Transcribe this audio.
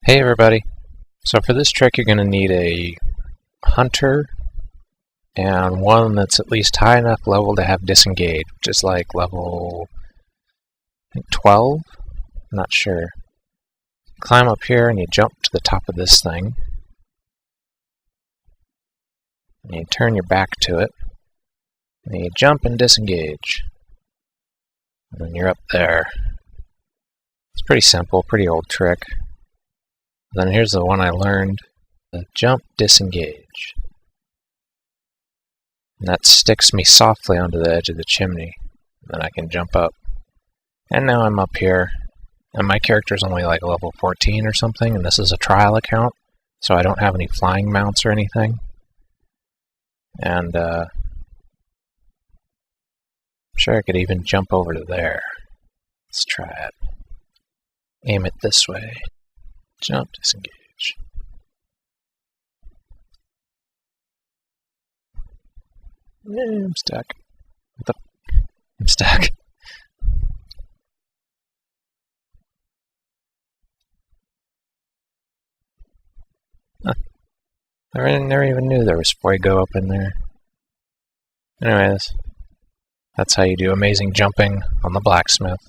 Hey everybody! So for this trick you're going to need a hunter and one that's at least high enough level to have disengage, which is like level 12? I'm not sure. Climb up here and you jump to the top of this thing. And you turn your back to it. And you jump and disengage. And then you're up there. It's pretty simple, pretty old trick. Then here's the one I learned, the jump disengage. And that sticks me softly onto the edge of the chimney. Then I can jump up. And now I'm up here, and my character's only like level 14 or something, and this is a trial account, so I don't have any flying mounts or anything. And I'm sure I could even jump over to there. Let's try it. Aim it this way. Jump, disengage. I'm stuck. What the f? I'm stuck. Huh. I never even knew there was fuego up in there. Anyways, that's how you do amazing jumping on the blacksmith.